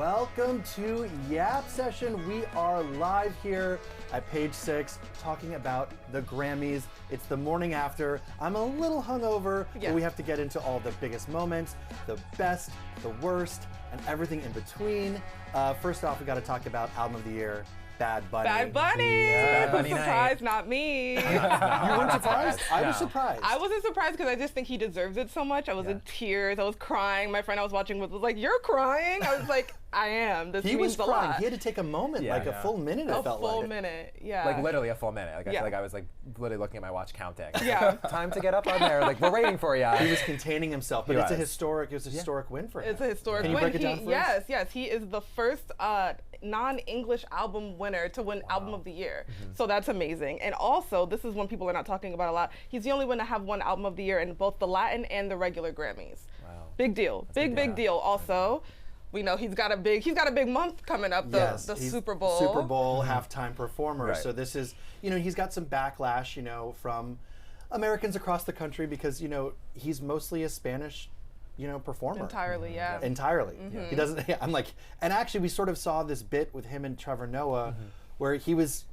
Welcome to Yap Session. We are live here at page 6 talking about the Grammys. It's the morning after. I'm a little hungover, but we have to get into all the biggest moments, the best, the worst, and everything in between. First off, we got to talk about Album of the Year. Bad Bunny. Bad Bunny! Yeah. Bad Bunny surprised, not me. You weren't surprised? I was surprised. I wasn't surprised because I just think he deserves it so much. I was in tears. I was crying. My friend I was watching with was like, "You're crying?" I was like, "I am." This he means was a crying. lot. He had to take a moment, like a full minute. It felt like a full minute. Yeah. Like literally a full minute. Like I feel like I was like literally looking at my watch counting. Yeah. Time to get up on there. Like we're waiting for you. He was containing himself, but it's a historic win for him. It's a historic win. win. Can you break it down for us? Yes. He is the first non-English album winner to win Album of the Year. So that's amazing. And also, this is one people are not talking about a lot. He's the only one to have won Album of the Year in both the Latin and the regular Grammys. Wow. Big deal. Big deal. Also, we know he's got a big month coming up, the Super Bowl. Super Bowl halftime performer. Right. So this is, he's got some backlash, from Americans across the country because, he's mostly a Spanish performer. Entirely, yeah. Entirely. He doesn't, I'm like, and actually we sort of saw this bit with him and Trevor Noah where he was,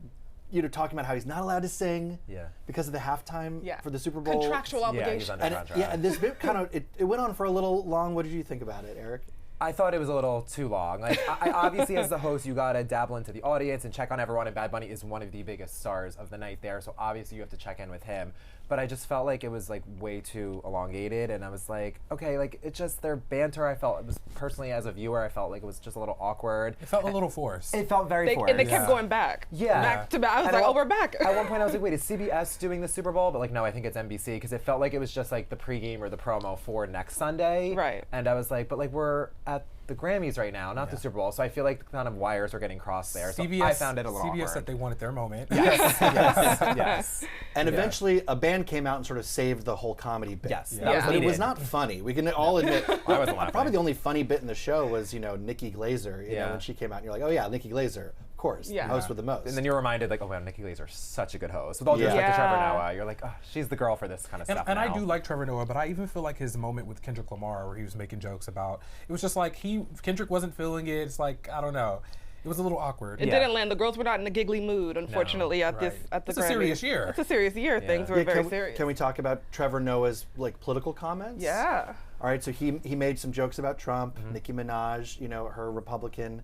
talking about how he's not allowed to sing because of the halftime for the Super Bowl. Contractual obligation. Yeah, he's under contract. And this bit kind of, it went on for a little long. What did you think about it, Eric? I thought it was a little too long. Like, I obviously, as the host, you gotta dabble into the audience and check on everyone. And Bad Bunny is one of the biggest stars of the night there, so obviously you have to check in with him. But I just felt like it was like way too elongated, and I was like, okay, like it's just their banter. I felt it was personally as a viewer, I felt like it was just a little awkward. It felt a little forced. It felt very forced. And they kept going back. Yeah. Back to back. I was like, we're back. At one point I was like, wait, is CBS doing the Super Bowl? But like, no, I think it's NBC because it felt like it was just like the pregame or the promo for next Sunday. Right. And I was like, but like we're at the Grammys right now, not the Super Bowl. So I feel like kind of wires are getting crossed there. So CBS, I found it a little CBS awkward. said they wanted their moment. Yes. And eventually a band came out and sort of saved the whole comedy bit. Yes. That was, but it was not funny. We can all admit. I wasn't laughing. Probably the only funny bit in the show was, Nikki Glaser, when she came out and you're like, oh yeah, Nikki Glaser, of course, host with the most. And then you're reminded like, oh wow, Nikki Glaser is such a good host. With all due respect to Trevor Noah, you're like, oh, she's the girl for this kind of stuff. And now. I do like Trevor Noah, but I even feel like his moment with Kendrick Lamar where he was making jokes about, it was just like Kendrick wasn't feeling it. It's like, I don't know. It was a little awkward. It didn't land. The girls were not in a giggly mood, unfortunately, at the It's Grammys. a serious year. It's a serious year. Things were very serious. Can we talk about Trevor Noah's political comments? Yeah. All right, so he made some jokes about Trump, Nicki Minaj, her Republican,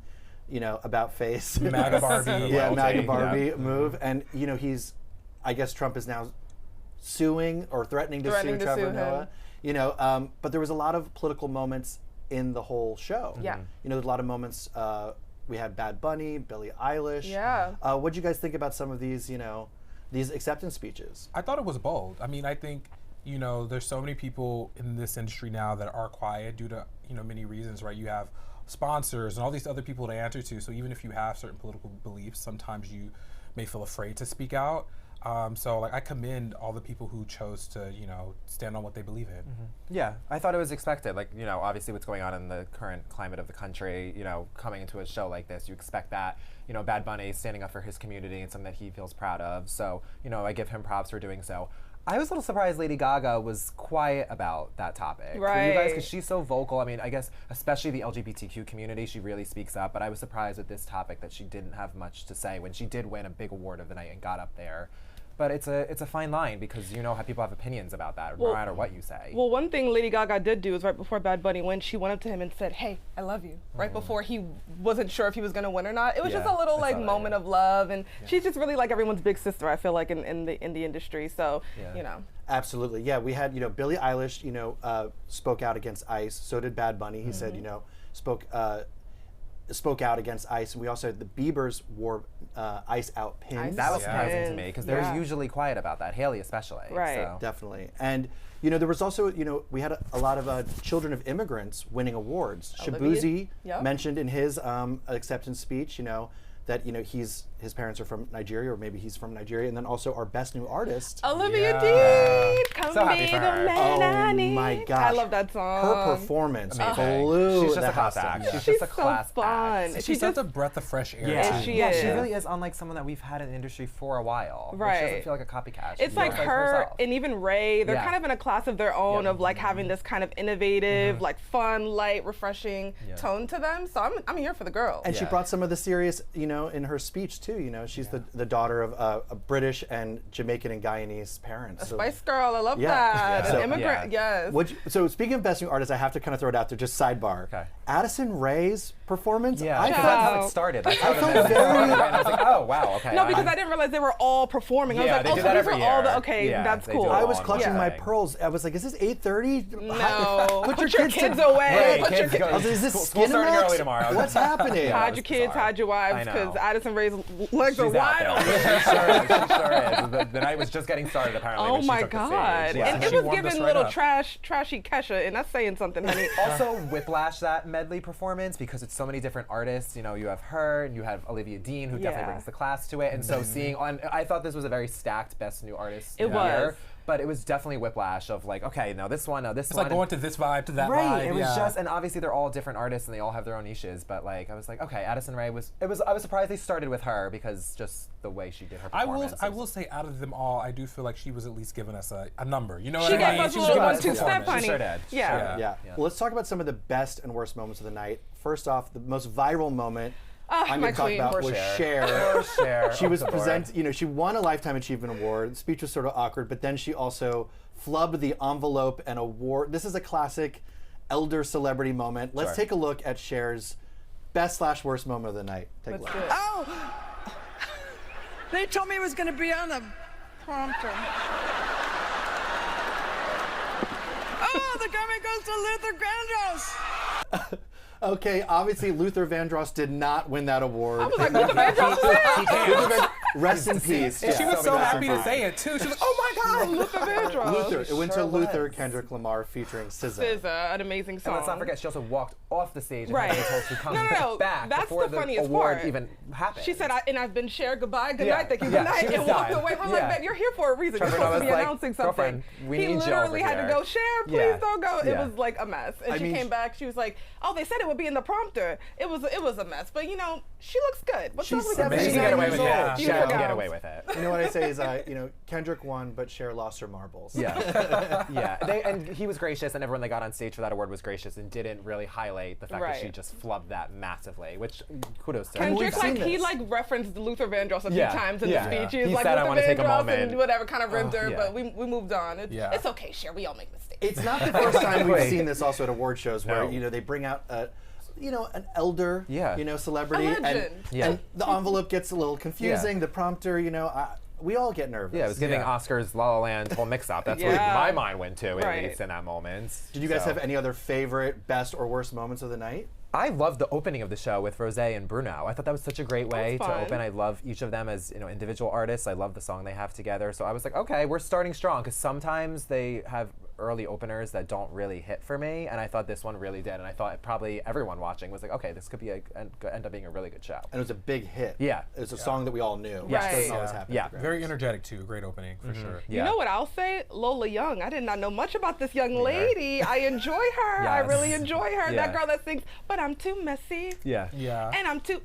about face. MAGA Barbie. MAGA Barbie move. And, I guess Trump is now suing or threatening to sue Trevor Noah. But there was a lot of political moments in the whole show. Yeah. There's a lot of moments. We had Bad Bunny, Billie Eilish. Yeah. What do you guys think about some of these, these acceptance speeches? I thought it was bold. I mean, I think, there's so many people in this industry now that are quiet due to, many reasons, right? You have sponsors and all these other people to answer to. So even if you have certain political beliefs, sometimes you may feel afraid to speak out. So I commend all the people who chose to, stand on what they believe in. Yeah, I thought it was expected. Like, obviously what's going on in the current climate of the country, coming into a show like this, you expect that, Bad Bunny standing up for his community and something that he feels proud of. So, I give him props for doing so. I was a little surprised Lady Gaga was quiet about that topic. Right. For you guys, because she's so vocal. I mean, I guess especially the LGBTQ community, she really speaks up. But I was surprised with this topic that she didn't have much to say when she did win a big award of the night and got up there. But it's a fine line because how people have opinions about that, no matter what you say. Well, one thing Lady Gaga did do is right before Bad Bunny went, she went up to him and said, "Hey, I love you." Right before he wasn't sure if he was going to win or not. It was just a little moment of love, and she's just really like everyone's big sister. I feel like in the industry. So Absolutely, yeah. We had Billie Eilish spoke out against ICE. So did Bad Bunny. He said spoke out against ICE, and we also had the Biebers wore ICE out pins. That was surprising to me because they're usually quiet about that. Haley especially. Right. So. Definitely. And there was also we had a lot of children of immigrants winning awards. Olivia Shabuzi mentioned in his acceptance speech. that his parents are from Nigeria, or maybe he's from Nigeria, and then also our best new artist, Olivia Dean. Come So happy be for the her. man I need. my gosh, I love that song. Her performance Amazing. blew She's just the a class house down. act. Yeah. She's She's just a so class fun. act. She's such a breath of fresh air. Yeah, too. she She is. really is unlike someone that we've had in the industry for a while. She Right. doesn't feel like a copycat. She It's like feels her herself. and even Ray, they're Yeah. kind of in a class of their own Yep. of like having this kind of innovative, like fun, light, refreshing Yeah. tone to them. So I'm here for the girl. And she Yeah. brought some of the serious, in her speech too. She's the daughter of a British and Jamaican and Guyanese parents. So- Spice Girl, I love Yeah. that. Yeah. An So- immigrant, yes. So speaking of best new artist, I have to kind of throw it out there, just sidebar. Okay. Addison Rae's performance. Yeah, I because felt that's how it started. That's how I felt the very- started, right? And I was like, oh wow, okay. No, because I didn't realize they were all performing. I Yeah, was they like, do oh, that so these every are all year. the, okay, Yeah, that's they do cool. it I all was on clutching one my thing. pearls. I was like, is this 8:30? No. Put your Put kids away. Right, Put your kids go. I was like, is this School starting Skinamax? early tomorrow. What's happening? Yeah. Hide it's your kids, bizarre. hide your wives, I because know. Addison Rae's legs are She's out wide there. open. She sure is. The night was just getting started apparently. Oh when she my took the God. stage. Yeah. And She it was warmed us giving right little up. trashy Kesha, and that's saying something, honey. Also whiplash that medley performance because it's so many different artists. You have her and you have Olivia Dean, who definitely Yeah. brings the class to it. And so seeing I thought this was a very stacked best new artist It was. year, but it was definitely whiplash of like, okay, now this one, now this It's one. like going to this vibe to that Right, vibe. it was yeah. just, and obviously they're all different artists and they all have their own niches. But like, I was like, okay, Addison Rae I was surprised they started with her because just the way she did her performance. I will say, out of them all, I do feel like she was at least giving us a number. You know what She I gave mean? us a She was little giving us 1-2 step, performance. honey. She sure did. Yeah. Sure Yeah. did. Yeah. Well, let's talk about some of the best and worst moments of the night. First off, the most viral moment I'm my going to talk queen. about Poor was Cher. Cher. Poor Cher. She was Oh, Lord. presented, she won a Lifetime Achievement Award. The speech was sort of awkward, but then she also flubbed the envelope and award. This is a classic elder celebrity moment. Let's Sure. take a look at Cher's best/worst moment of the night. Take Let's a do look. it. Oh! They told me it was going to be on the prompter. Oh, the Grammy goes to Luther Vandross. Okay, obviously Luther Vandross did not win that award. I was like, Luther Vandross is it? He can't. Rest in peace. And she was so Rest in happy to peace. say it too. She was like, "Oh my God, Luther Vandross. Luther. It went to sure Luther, was. Kendrick Lamar featuring SZA. SZA, an amazing song. And let's not forget, she also walked off the stage and Right. had told to come No. back That's before the funniest award part. even happened. She said, I've been shared goodbye, good Yeah. night, thank you, Yeah, good night, she was and walked done. away. I'm Yeah. like, man, you're here for a reason. Trevor You're supposed Noah's to be like, announcing something. "Girlfriend, we He need you literally over had to here." go, Cher, please Yeah. don't go. It Yeah. was like a mess. And I she mean, came back, she was like, oh, they said it would be in the prompter. It was a mess. But she looks good. What's She's up with 79 She can get away with years it. old. She Beautiful can get gowns. away with it. You know what I say is, Kendrick won, but Cher lost her marbles. Yeah, yeah. And he was gracious, and everyone that got on stage for that award was gracious, and didn't really highlight the fact that she Right. just flubbed that massively. Which kudos to her. And we've Kendrick, seen he this. referenced Luther Vandross a few Yeah. times in Yeah. the speech. Yeah. He was He like, said, "I Luther wanna take a Vandross," moment. and whatever, kind of ribbed her, yeah. but we moved on. Yeah. It's okay, Cher, we all make mistakes. It's not the first time we've Exactly. seen this also at award shows where No. they bring out an elder Yeah. celebrity A and, legend. Yeah. and the envelope gets a little confusing. The prompter, we all get nervous. Yeah, it was giving Yeah. Oscars La La Land whole mix-up. That's Yeah. what my mind went to, at Right. least in that moment. Did you guys So- have any other favorite, best, or worst moments of the night? I loved the opening of the show with Rosé and Bruno. I thought that was such a great way to fun. open. I love each of them as individual artists. I love the song they have together. So I was like, okay, we're starting strong, because sometimes they have early openers that don't really hit for me, and I thought this one really did. And I thought probably everyone watching was like, okay, this could be end up being a really good show. And it was a big hit. Yeah. It was a song that we all knew. Yes. Which doesn't Right. always happen. Yeah. at the Grammys. Very energetic too. Great opening for sure. Yeah. You know what I'll say? Lola Young. I did not know much about this young lady. I enjoy her. I Yes. really enjoy her. Yeah. That girl that sings, but I'm too messy. Yeah. Yeah. And I'm too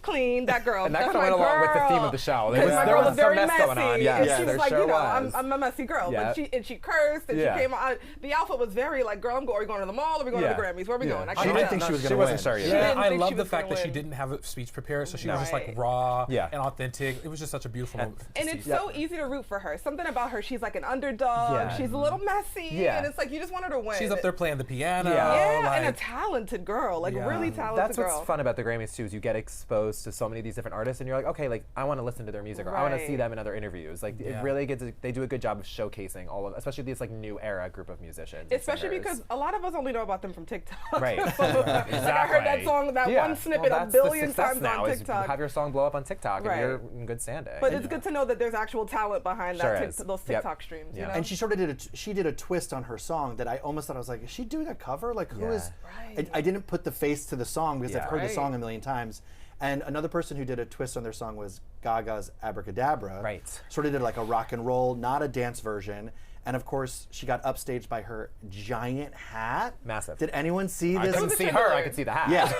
clean. That girl. And that That's kind of my went along with the girl. theme of the show. Because my There girl was was very some mess messy. going on. And Yes, she there was like, sure I'm was. a messy girl. Yeah. But she cursed and Yeah. she came out. The outfit was very like, girl, are we going to the mall? Or are we going to the Yeah. Grammys? Where are we Yeah. going? I She can't didn't tell. think she was She gonna wasn't win. sure yet. She Yeah, didn't I think love she the was fact gonna that she win. didn't have a speech prepared, so she No. was just like Right. raw Yeah. and authentic. It was just such a beautiful moment. to And see. it's so easy to root for her. Something about her, she's like an underdog. Yeah. She's a little messy. Yeah. And it's like, you just want her to win. She's up there playing the piano. Yeah, and a like, talented girl. Like, Yeah. really talented That's girl. what's fun about the Grammys too, is you get exposed to so many of these different artists, and you're like, okay, like I want to listen to their music, or I want to see Right. them in other interviews. Like Yeah. it really they do a good job of showcasing all of, especially these like new era group of musicians. and Especially singers. because a lot of us only know about them from TikTok. Right. Like I heard that song, that Yeah. one snippet Well, a that's the billion success times now on is TikTok. have your song blow up on TikTok, Right. and you're in good standing. But it's good to know that there's actual talent behind Sure that is. those Yep. TikTok streams. You Yeah. know? And she sort of did a twist on her song that I almost thought, I was like, is she doing a cover? Like, who Yeah. is? Right. I didn't put the face to the song because I've Yeah. heard the Right. song a million times. And another person who did a twist on their song was Gaga's Abracadabra. Right. Sort of did like a rock and roll, not a dance version. And of course, she got upstaged by her giant hat. Massive. Did anyone see I this? couldn't see her, I could see the hat. Yeah.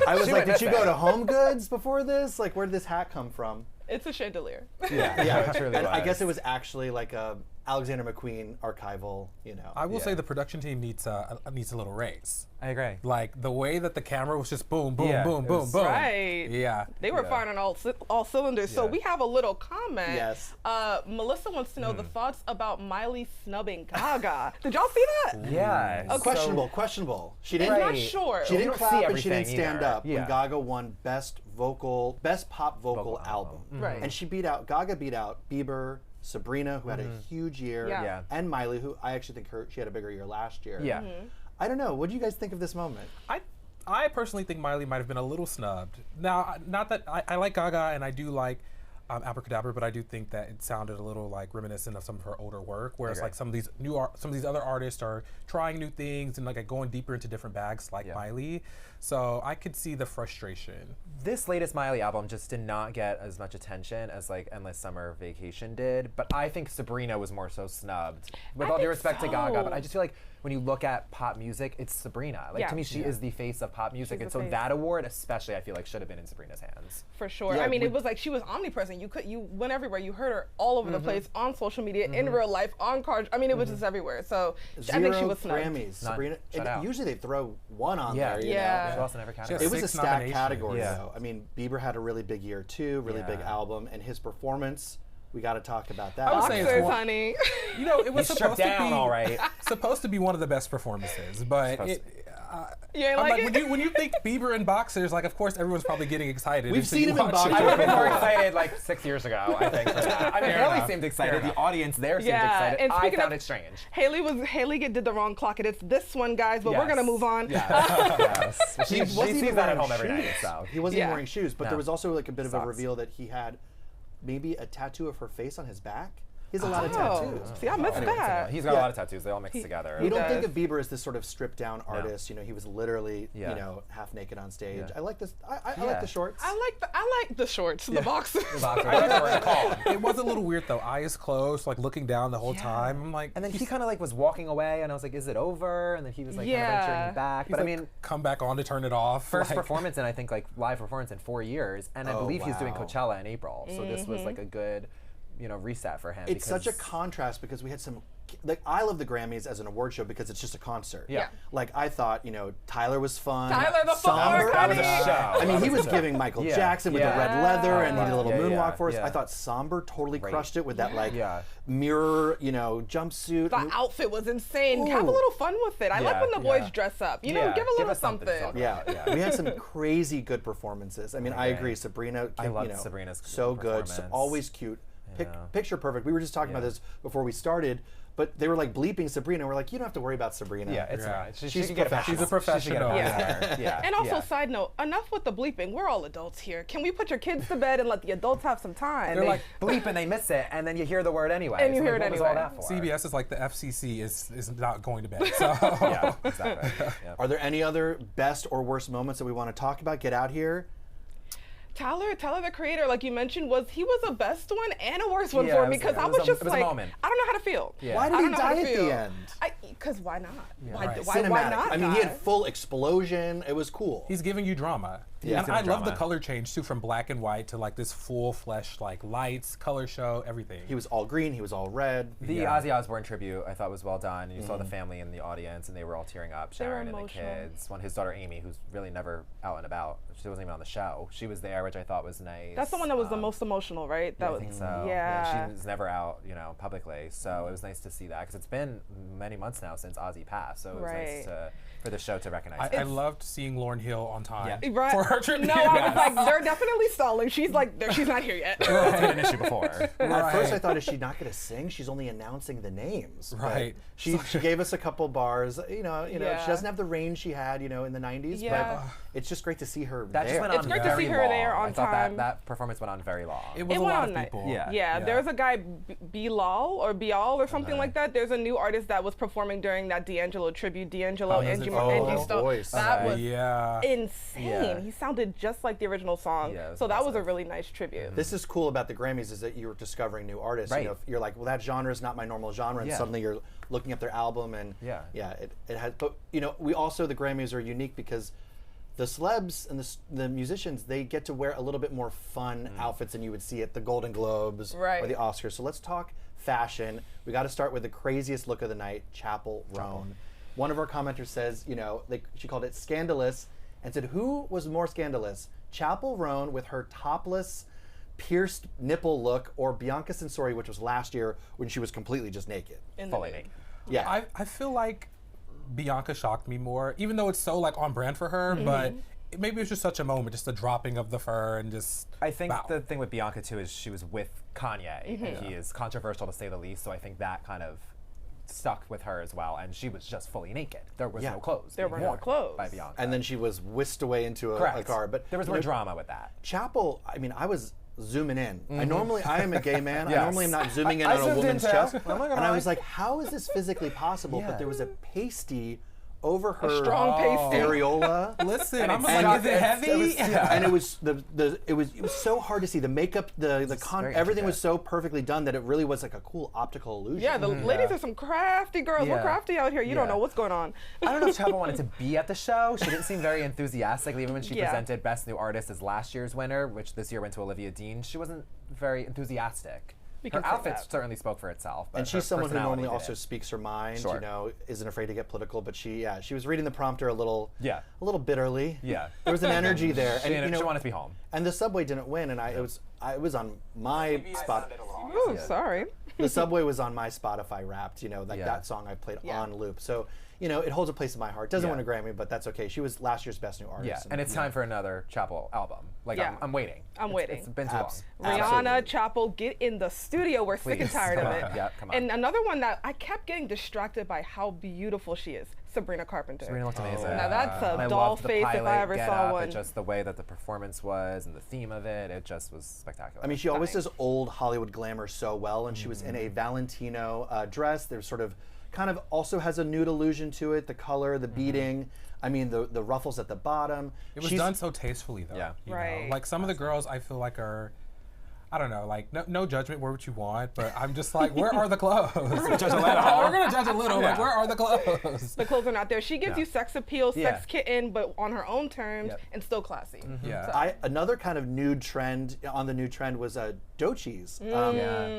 I was She like, went did you this go way. to Home Goods before this? Like, where did this hat come from? It's a chandelier. Yeah, It really and I was. guess it was actually like a Alexander McQueen archival, you know. I will Yeah. say the production team needs a little raise. I agree. Like the way that the camera was just boom, boom, Yeah, boom, it boom, was- boom. Right. Yeah. They were Yeah. firing on all cylinders. So Yeah. we have a little comment. Yes. Melissa wants to know the thoughts about Miley snubbing Gaga. Did y'all see that? Yeah. Questionable, questionable. She didn't. I'm not Right. sure. She didn't don't see clap and she didn't everything stand either. up when Yeah. Gaga won best pop vocal album. Right. And Gaga beat out Bieber, Sabrina, who had a huge year, Yeah. Yeah. and Miley, who I actually think she had a bigger year last year. Yeah. I don't know. What do you guys think of this moment? I personally think Miley might have been a little snubbed. Now, not that I like Gaga and I do like Abracadabra, but I do think that it sounded a little like reminiscent of some of her older work. Whereas agree. like some of these other artists are trying new things and like going deeper into different bags, like Miley. So I could see the frustration. This latest Miley album just did not get as much attention as like Endless Summer Vacation did, but I think Sabrina was more so snubbed. With I all due think respect to Gaga, but so. I just feel like when you look at pop music, it's Sabrina. Like Yeah. to me, she is the face of pop music, She's and the so face. that award, especially, I feel like should have been in Sabrina's hands. For sure. Yeah, I mean, we- it was like she was omnipresent. You went everywhere. You heard her all over the place, on social media, in real life, on cars. I mean, it was just everywhere. So I think she was snubbed. Grammys. None. Sabrina. Shut out. Usually they throw one on Yeah. there. You Yeah. know? She lost in every She has category. It was a 6 stacked nominations. category, Yeah. though. I mean, Bieber had a really big year too, really big Yeah. album, and his performance. We got to talk about that. I would say it's Boxers, one- honey. You know, it was He's stripped supposed to down, be all right. supposed to be one of the best performances, but Supposed You ain't I'm like like it? when you think Bieber and boxers, like of course everyone's probably getting excited. We've until seen you him in watch boxers. I would have been more Yeah. excited like 6 years ago, I think, for that. I mean, Fair Haley enough. seemed excited. Fair The audience there seemed Yeah, excited. and I speaking found of- it strange. Haley did the wrong clock. It's this one, guys, but we're Yes. going to move on. Yes. She He wasn't sees even that at wearing home every night, shoes. so. He wasn't even Yeah. wearing shoes, but No. there was also like a bit of a Socks. reveal that he had maybe a tattoo of her face on his back. He has a lot of Oh, tattoos. see, I missed Anyway, that. he's got Yeah. a lot of tattoos. They all mix together. We don't does. think of Bieber as this sort of stripped down artist. You know, he was literally, Yeah. you know, half naked on stage. Yeah. I like this. I like Yeah. the shorts. I like the shorts, the boxers. Boxer, whatever it's called. It was a little weird though. Eyes closed, like looking down the whole time. I'm like, And then he kind of like was walking away, and I was like, "Is it over?" And then he was like kind of Yeah. venturing back. he's But like, I mean, come back on to turn it off. first like, performance, and I think like live performance in 4 years, and I Oh, believe he's doing wow. Coachella in April. So this was like a good, you know, reset for him. It's such a because- contrast because we had some. Like I love the Grammys as an award show because it's just a concert. Yeah. Like I thought, you know, Tyler was fun. Tyler the Sombr, Fork, That was a honey. show. I mean, he was giving Michael Yeah. Jackson with Yeah. the red leather, and he did a little Yeah, moonwalk yeah, for us. yeah. I thought Sombr totally Great. crushed it with that like Yeah. mirror, you know, jumpsuit. The outfit was insane. Have a Ooh. little fun with it. I like Yeah, when the boys yeah. dress up. You know, Yeah, give a little us something to talk something. about. Yeah, we had some crazy good performances. I mean, I Okay. agree. Sabrina, I you loved know, Sabrina's so good, performance. always cute, Yeah. picture perfect. We were just talking about Yeah. this before we started, but they were like bleeping Sabrina. We're like, you don't have to worry about Sabrina. Yeah, it's Yeah. fine. She She's can get a pass. professional. She's a professional. She should get a pass Yeah. there. Yeah. And also, yeah. side note, enough with the bleeping. We're all adults here. Can we put your kids to bed and let the adults have some time? And They're they like- bleep and they miss it, and then you hear the word anyway. And you So, hear like, it what was all anyway. that for? CBS is like the FCC is not going to bed. So Yeah, exactly. Yeah. Are there any other best or worst moments that we want to talk about? Get out here. Tyler, the creator, like you mentioned, was a best one and a worst one Yeah, for it me was- because it I was was a- just it was a like, moment. I don't know how to feel. Yeah. Why I did he don't know how die to at feel. the end? Because why not? Right. Why Cinematic. not? I mean, he die? had full explosion. It was cool. he's giving you drama. Yeah. And He's I giving love the drama. color change too, from black and white to like this full flesh, like lights, color show, everything. He was all green. He was all red. The Yeah. Ozzy Osbourne tribute I thought was well done. You saw the family in the audience, and they were all tearing up. They were Sharon and the emotional. kids. His daughter Amy, who's really never out and about. She wasn't even on the show. She was there, which I thought was nice. That's the one that was the most emotional, right? Yeah, That I think was, so. Yeah. She was never out, you know, publicly. So it was nice to see that because it's been many months now since Ozzy passed. So it was Right. nice for the show to recognize I him. loved seeing Lauryn Hill on time Right. for her tribute. No, I was like, they're definitely stalling. She's like, she's not here yet. That's been an issue before. At first, I thought, is she not going to sing? She's only announcing the names. But Right. she gave us a couple bars. You know, Yeah. she doesn't have the range she had, you know, in the '90s. Yeah. But it's just great to see her That there. just went on It's great to very see her long. there on I thought time. that performance went on very long. It was It a went lot on of night. people. Yeah. Yeah, there's a guy, Bilal or Bial or something like that. There's a new artist that was performing during that D'Angelo tribute, D'Angelo Oh, and is it Angie and you voice. that was Yeah. insane. Yeah. He sounded just like the original song. Yeah, it was so that was a impressive. really nice tribute. This is cool about the Grammys is that you're discovering new artists. Right. You know, you're like, well, that genre is not my normal genre, and Yeah. suddenly you're looking up their album, and Yeah. it has. But you know, the Grammys are unique because the celebs and the musicians, they get to wear a little bit more fun outfits than you would see at the Golden Globes Right. or the Oscars. So let's talk fashion. We got to start with the craziest look of the night, Chapel Roan. One of our commenters says, you know, she called it scandalous, and said, who was more scandalous, Chapel Roan with her topless, pierced nipple look, or Bianca Censori, which was last year when she was completely just naked? In the Fully nude. naked. Yeah. I feel like Bianca shocked me more, even though it's so like on brand for her, but maybe it's just such a moment, just the dropping of the fur and just. I think wow. the thing with Bianca too is she was with Kanye, and he is controversial to say the least. So I think that kind of stuck with her as well, and she was just fully naked. There was Yeah. no clothes. There being were no worn clothes. by Bianca. And then she was whisked away into a Correct. car. But there was you more know, drama with that. Chapel, I mean, I was zooming in. I am a gay man. I Yes. normally am not zooming in I on a zoomed in woman's too. chest. I'm not gonna And I lie. was like, how is this physically possible? Yeah. But there was a pasty over her strong pasty. areola. Listen, I'm and like, is it it heavy? And it was it was so hard to see. The makeup, very everything was intricate. so perfectly done that it really was like a cool optical illusion. Yeah, the ladies are some crafty girls. We're Yeah. crafty out here. You don't Yeah. know what's going on. I don't know if Chapel wanted to be at the show. She didn't seem very enthusiastic. Even when she Yeah. presented Best New Artist as last year's winner, which this year went to Olivia Dean, she wasn't very enthusiastic. We Her can say outfits that. certainly spoke for itself. But And her she's someone who personality normally also didn't. speaks her mind, Sure. you know, isn't afraid to get political, but she was reading the prompter a little bitterly. Yeah. There was an energy there. She, And you know, she wanted to be home. and the subway didn't win, and I was on my spot. Ooh, sorry. The subway was on my Spotify Wrapped, you know, like Yeah. that song I played Yeah. on loop. So, you know, it holds a place in my heart. Doesn't Yeah. win a Grammy, but that's okay. She was last year's Best New Artist. Yeah, and it's time for another Chapel album. Like, Yeah. I'm waiting. I'm waiting. It's been too long. Rihanna, Absolutely. Chapel, get in the studio. We're sick and Please. tired Come of on. it. Yeah, come on. And another one that I kept getting distracted by how beautiful she is, Sabrina Carpenter. Sabrina looked amazing. Now that's And a I doll loved the face if I pilot ever get saw up, one. and just the way that the performance was and the theme of it, it just was spectacular. I mean, she always Stunning. does old Hollywood glamour so well, and she was in a Valentino dress. There's sort of, kind of also has a nude illusion to it. The color, the beading. I mean, the ruffles at the bottom. It was She's- done so tastefully, though. Yeah. you know? Right. Like some of the girls, I feel like are, I don't know, like no judgment, wear what you want, but I'm just like, where are the clothes? Judge a little. We're gonna judge a little. Like, where are the clothes? The clothes are not there. She gives Yeah. you sex appeal, Yeah. sex kitten, but on her own terms Yep. and still classy. Yeah. Another kind of nude trend on the nude trend was Doechie's.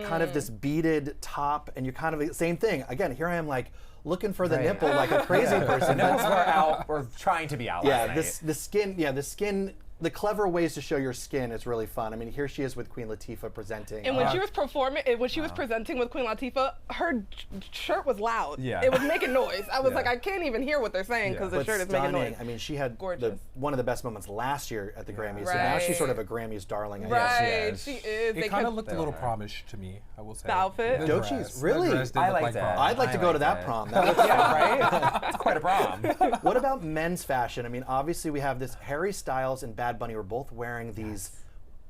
Kind of this beaded top, and you're kind of same thing. Again, here I am like looking for the Right. nipple like a crazy person. nipples were out, or trying to be out Yeah, last night. the skin. The clever ways to show your skin is really fun. I mean, here she is with Queen Latifah presenting. And when she was performing, when she was presenting with Queen Latifah, her shirt was loud. Yeah. It was making noise. I was Yeah. like, I can't even hear what they're saying because the But shirt is making stunning. noise. I mean, she had Gorgeous. one of the best moments last year at the Grammys. So now she's Right. sort of a Grammys darling. I guess. Right, is. she is. It kind of looked a little promish to me, I will say. The outfit? The Doechie's, dress. The really? dress did I look liked like it. prom. I'd like to go to liked that it. prom. That looks Yeah, right? It's quite a prom. What about men's fashion? I mean, obviously we have this. Harry Styles and Bad Bunny were both wearing these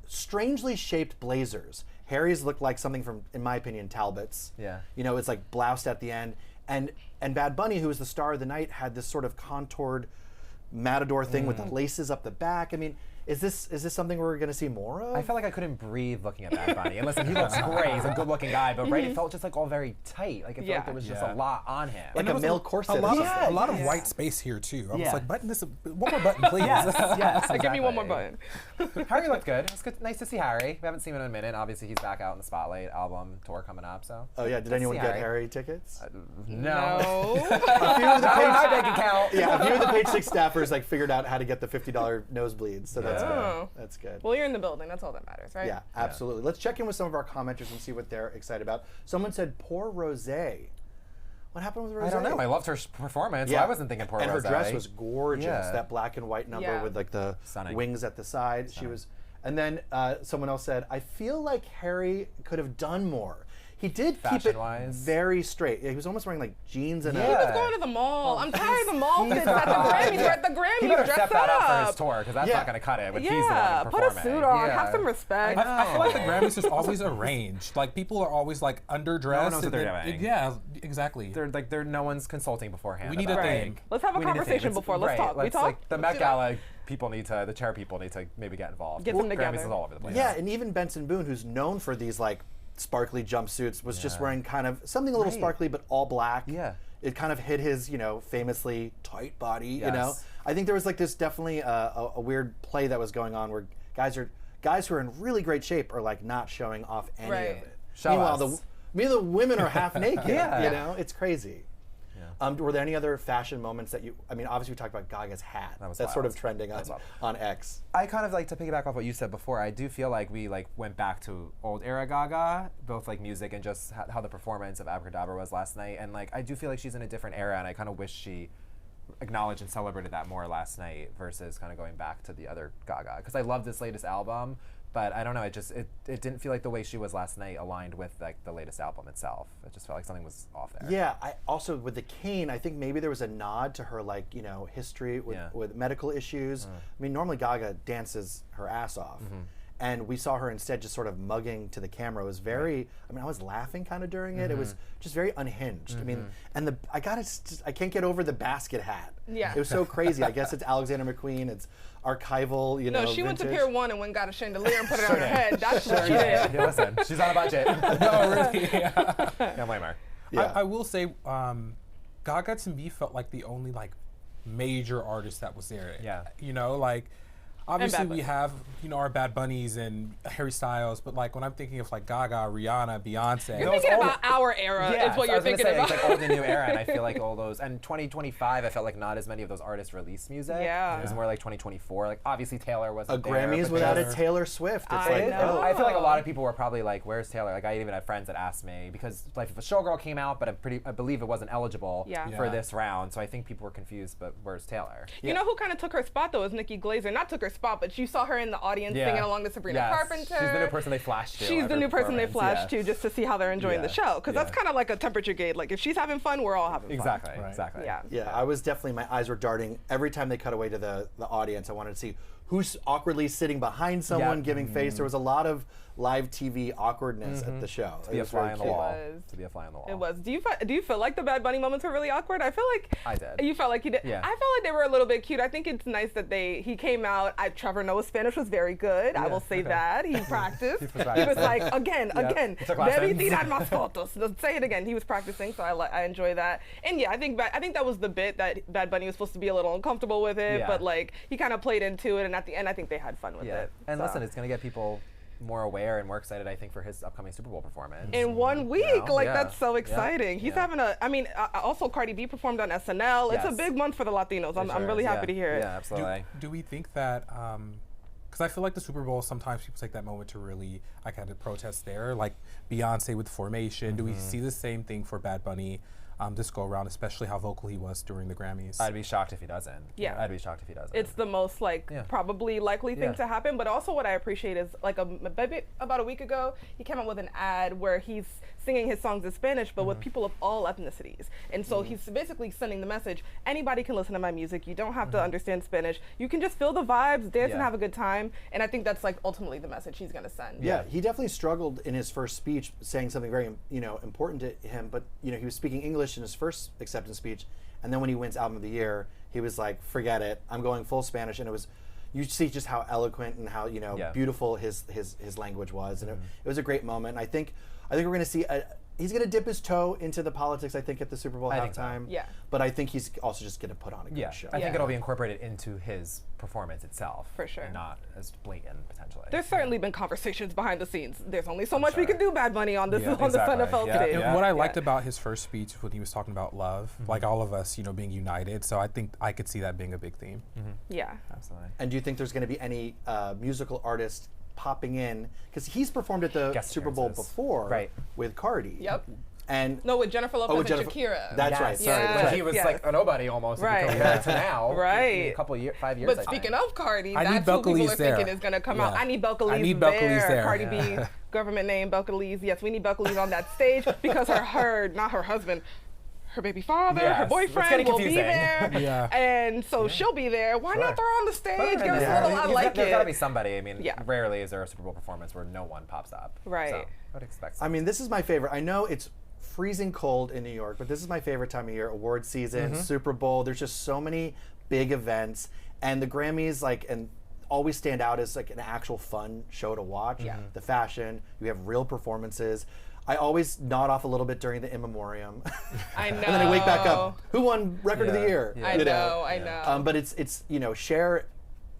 strangely shaped blazers. Harry's looked like something from, in my opinion, Talbot's. Yeah. You know, it's like bloused at the end. And Bad Bunny, who was the star of the night, had this sort of contoured matador thing with the laces up the back. I mean, is this something we're going to see more of? I felt like I couldn't breathe looking at Bad Bunny. And listen, he looks great. He's a good-looking guy, but right, it felt just like all very tight. Like it felt like there was just a lot on him. like there a was male corset. A lot, or of, something. a lot of white space here too. I was Yeah. like, button this, one more button, please. yes, Give me one more exactly. button. Harry looked good. It was good. Nice to see Harry. We haven't seen him in a minute. Obviously, he's back out in the Spotlight album tour coming up. So. Oh yeah, did Let's anyone see get Harry. Harry tickets? No. A few of the Not in page, my bank account. yeah, a few of the Page Six staffers like figured out how to get the $50 nosebleeds. So that's Oh. good. That's good. Well, you're in the building. That's all that matters, right? Yeah, absolutely. Let's check in with some of our commenters and see what they're excited about. Someone said poor Rosé. What happened with Rosé? I don't know. I loved her performance. Yeah. So I wasn't thinking poor And her Rosé. dress was gorgeous. Yeah. That black and white number Yeah. with like the Stunning. wings at the side. She was. And then someone else said, I feel like Harry could have done more. He did keep it Fashion-wise. very straight. He was almost wearing like jeans and He a. was going to the mall. I'm tired of the mall fits at the Grammys. We're at the Grammys. He better dress step that up for his up. tour, because that's Yeah. not going to cut it when he's the Yeah, one put performing. a suit on. Yeah. Have some respect. I feel like the Grammys is always arranged. Like people are always like underdressed. No one knows what and they're then- doing. Yeah, exactly. They're no one's consulting beforehand. We need a about it. thing. Let's have a We need thing. conversation It's- before. Let's right, talk. We talk. Like the Let's Met do that. Gala people need to, the chair people need to maybe get involved. Get them Grammys together. is all over the place. Yeah, and even Benson Boone, who's known for these like sparkly jumpsuits, was just wearing kind of something a little Right. sparkly but all black. Yeah. It kind of hid his, famously tight body. You know, Yes. I think there was like this definitely a weird play that was going on where guys who are in really great shape are like not showing off any Right. of it. Show Meanwhile, us. the women are half naked. Yeah. It's crazy. Were there any other fashion moments that obviously we talked about Gaga's hat. That was That's sort wild. of trending That was on X. I kind of like to piggyback off what you said before. I do feel like we went back to old era Gaga, both like music and just how the performance of Abracadabra was last night. And like I do feel like she's in a different era, and I kind of wish she acknowledged and celebrated that more last night versus kind of going back to the other Gaga. Because I love this latest album, but I don't know. It didn't feel like the way she was last night aligned with like the latest album itself. It just felt like something was off there. Yeah, I also with the cane, I think maybe there was a nod to her history with medical issues. I mean, normally Gaga dances her ass off. And we saw her instead just sort of mugging to the camera. It was very, I was laughing kind of during it. It was just very unhinged. I mean, and I can't get over the basket hat. Yeah. It was so crazy. I guess it's Alexander McQueen. It's archival, No, she went to vintage. Pier 1 and went and got a chandelier and put it on her head. That's what she did. Yeah, listen, she's on a budget. No, really. Yeah. Can't blame her. Yeah. I will say, Gaga to me felt like the only like major artist that was there. Yeah. Obviously Bad we Bunny. have our Bad Bunnies and Harry Styles, but like when I'm thinking of like Gaga, Rihanna, Beyonce. You're thinking about our era is what so I you're was gonna thinking say, about. It's like old and new era, and I feel like all those. And 2025, I felt like not as many of those artists released music. Yeah. It was more like 2024. Like obviously Taylor wasn't A there, Grammys but without Taylor- a Taylor Swift. It's I like, know. I feel like a lot of people were probably like, "Where's Taylor?" Like I even had friends that asked me because Life of a Showgirl came out, but I believe it wasn't eligible Yeah. for Yeah. this round. So I think people were confused. But where's Taylor? You know who kind of took her spot though is Nikki Glaser. Not took her spot, but you saw her in the audience singing along to Sabrina Yes. Carpenter. She's the new person they flashed to. She's at the her new person they performance. flashed to just to see how they're enjoying the Yeah. show. Because that's Yeah. kind of like a temperature gauge. Like if she's having fun, we're all having fun. Exactly. Right. Exactly. Yeah. Yeah, I was definitely, my eyes were darting every time they cut away to the audience. I wanted to see who's awkwardly sitting behind someone, Yep. giving face. There was a lot of live TV awkwardness at the show. To be a fly on the cute. wall. It was. To be a fly on the wall. It was. Do you feel like the Bad Bunny moments were really awkward? I feel like I did. You felt like you did. Yeah. I felt like they were a little bit cute. I think it's nice that he came out. Trevor Noah's Spanish was very good. I will say that he practiced. he was like again. He took lessons. Debí tirar más fotos. Let's say it again. He was practicing, so I enjoy that. And yeah, I think that was the bit that Bad Bunny was supposed to be a little uncomfortable with it, Yeah. but like he kind of played into it, and at the end, I think they had fun with Yeah. it. And So. listen, it's going to get people more aware and more excited, I think, for his upcoming Super Bowl performance. In 1 week, know? Yeah. that's so Yeah. exciting. He's Yeah. having also Cardi B performed on SNL. It's a Yes. big month for the Latinos. I'm Sure really is, happy to hear it. Yeah, absolutely. Do we think that, because I feel like the Super Bowl, sometimes people take that moment to really, kind of protest there, like Beyonce with Formation. Do we see the same thing for Bad Bunny this go around, especially how vocal he was during the Grammys? I'd be shocked if he doesn't. Yeah. I'd be shocked if he doesn't. It's the most probably likely thing Yeah. to happen. But also what I appreciate is maybe about a week ago, he came out with an ad where he's singing his songs in Spanish, but with people of all ethnicities. And so he's basically sending the message, anybody can listen to my music. You don't have to understand Spanish. You can just feel the vibes, dance and Yeah. have a good time. And I think that's like ultimately the message he's gonna send. Yeah, he definitely struggled in his first speech, saying something very, important to him. But he was speaking English in his first acceptance speech, and then when he wins Album of the Year, he was like, "Forget it, I'm going full Spanish." And it was, you see just how eloquent and how Yeah. beautiful his language was, and it was a great moment. And I think we're going to see he's going to dip his toe into the politics, I think, at the Super Bowl I think so. halftime. Yeah. But I think he's also just going to put on a good Yeah, show. I think Yeah. it'll be incorporated into his performance itself. For sure. And not as blatant, potentially. There's certainly been conversations behind the scenes. There's only so much we sure. can do, Bad Bunny, on this Yeah, on exactly. the NFL Yeah. today. And Yeah. what I liked about his first speech when he was talking about love, like all of us, being united. So I think I could see that being a big theme. Yeah. Absolutely. And do you think there's going to be any musical artist popping in? Because he's performed at the Guest Super Bowl appearances. before Right. with Cardi. Yep. And No, with Jennifer Lopez with and Jennifer- Shakira. That's right. Sorry. Yes. That's When he right. was Yes. like a nobody almost. Right. If you compare it to now. Right. A couple years, 5 years. But I speaking think. of Cardi, I need that's who people Belcalis are thinking there. is going to come Yeah. out. I need Belcalis I need Belcalis there. Cardi Yeah. B, government name Belcalis. Yes, we need Belcalis on that stage because not her husband, her baby father, Yes, her it's boyfriend getting will be confusing. there. Yeah. And so she'll be there. Why not throw her on the stage? Give us a Yeah. little, I like There's got to be it. somebody. I mean, Yeah. rarely is there a Super Bowl performance where no one pops up. Right. So I would expect. I mean, this is my favorite. I know it's freezing cold in New York, but this is my favorite time of year. Award season, Super Bowl. There's just so many big events, and the Grammys and always stand out as like an actual fun show to watch. Yeah. The fashion, you have real performances. I always nod off a little bit during the in memoriam. I know. And then I wake back up. Who won Record of the Yeah. Year? Yeah. I You know, I know. But it's Cher,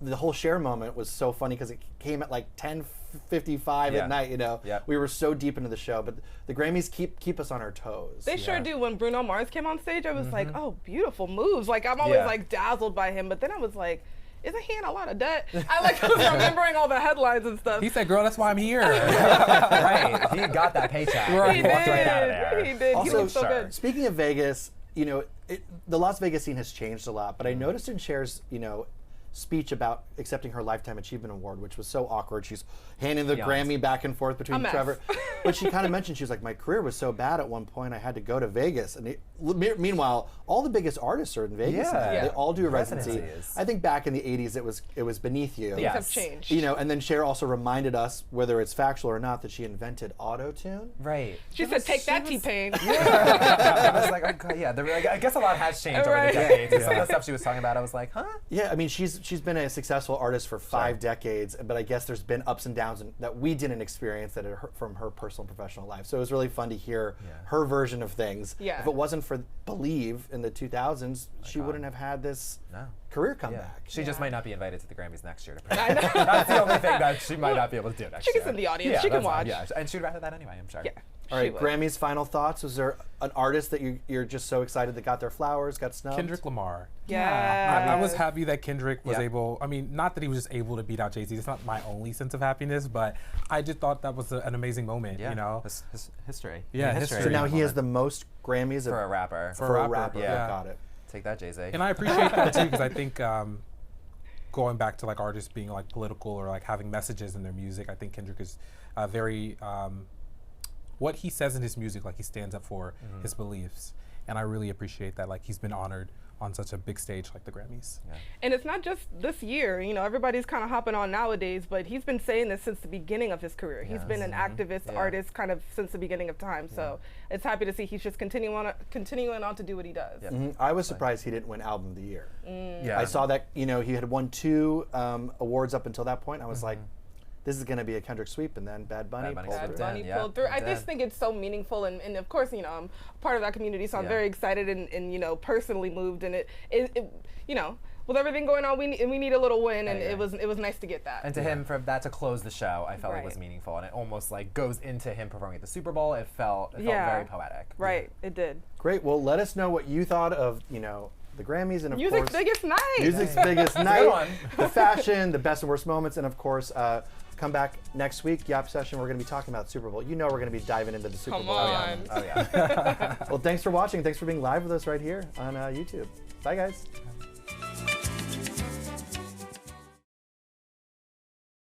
the whole Cher moment was so funny because it came at like 10:55 Yeah. at night. Yep. We were so deep into the show, but the Grammys keep us on our toes. They sure do. When Bruno Mars came on stage, I was like, oh, beautiful moves. Like, I'm always Yeah. like dazzled by him. But then I was like, isn't he in a lot of debt? I like was remembering all the headlines and stuff. He said, "Girl, that's why I'm here." Right. He got that paycheck. Right. He He walked right out of did. there. He did. He Also, looked so good. Speaking of Vegas, the Las Vegas scene has changed a lot, but I Mm-hmm. noticed in Cher's, speech about accepting her Lifetime Achievement Award, which was so awkward. She's handing the Beyond. Grammy back and forth A between mess. Trevor. But she kind of mentioned, she was like, my career was so bad at one point, I had to go to Vegas. And meanwhile, all the biggest artists are in Vegas Yeah. now. Yeah. They all do a residency. Residencies. I think back in the 80s, it was beneath you. Things Yes. have changed. And then Cher also reminded us, whether it's factual or not, that she invented auto-tune. Right. She said, take that, T-Pain. I was like, okay, yeah. I guess a lot has changed over Right. the decades. And some of the stuff she was talking about, I was like, huh? Yeah, I mean, she's been a successful artist for 5 decades, but I guess there's been ups and downs that we didn't experience from her personal and professional life. So it was really fun to hear her version of things. Yeah. If it wasn't for Believe in the 2000s, she wouldn't have had this career comeback. She just Yeah. might not be invited to the Grammys next year. I know. That's the only thing that she might not be able to do next She year. can sit in the audience. Yeah, She can that's fine. watch. Yeah, and she'd rather that anyway, I'm sure. Yeah. All she right, would. Grammys, final thoughts. Was there an artist that you're just so excited that got their flowers, got snubbed? Kendrick Lamar. Yeah. I was happy that Kendrick was Yeah. able. I mean, not that he was just able to beat out Jay-Z. It's not my only sense of happiness, but I just thought that was an amazing moment. Yeah. You know. History. Yeah, history. So now he has the most Grammys for a rapper. for a rapper, rapper. yeah. Got it. Take that, Jay-Z. And I appreciate that too because I think going back to like artists being like political or like having messages in their music, I think Kendrick is very what he says in his music, like he stands up for his beliefs, and I really appreciate that. Like he's been honored on such a big stage like the Grammys. Yeah. And it's not just this year, everybody's kind of hopping on nowadays, but he's been saying this since the beginning of his career. He's been an activist artist kind of since the beginning of time. So it's happy to see he's just continuing on to do what he does. Yeah. Mhm. I was surprised he didn't win Album of the Year. Yeah. I saw that, he had won 2 awards up until that point. I was like, this is going to be a Kendrick sweep, and then Bad Bunny Bad Bunny pulled Bad through. Bunny Yeah, pulled through. I it just did. think it's so meaningful, and of course, I'm part of that community, so I'm Yeah. very excited and personally moved. And it with everything going on, we need a little win, and I it was nice to get that. And to him, for that to close the show, I felt it was Right. meaningful, and it almost like goes into him performing at the Super Bowl. It felt Yeah. very poetic. Right, it did. Great. Well, let us know what you thought of, the Grammys, and of Music's course, biggest night. music's biggest good night, one. the fashion, the best and worst moments, and of course, come back next week, Yap Session. We're going to be talking about Super Bowl. We're going to be diving into the Super Come Bowl. on. Oh yeah. Well, thanks for watching. Thanks for being live with us right here on YouTube. Bye, guys.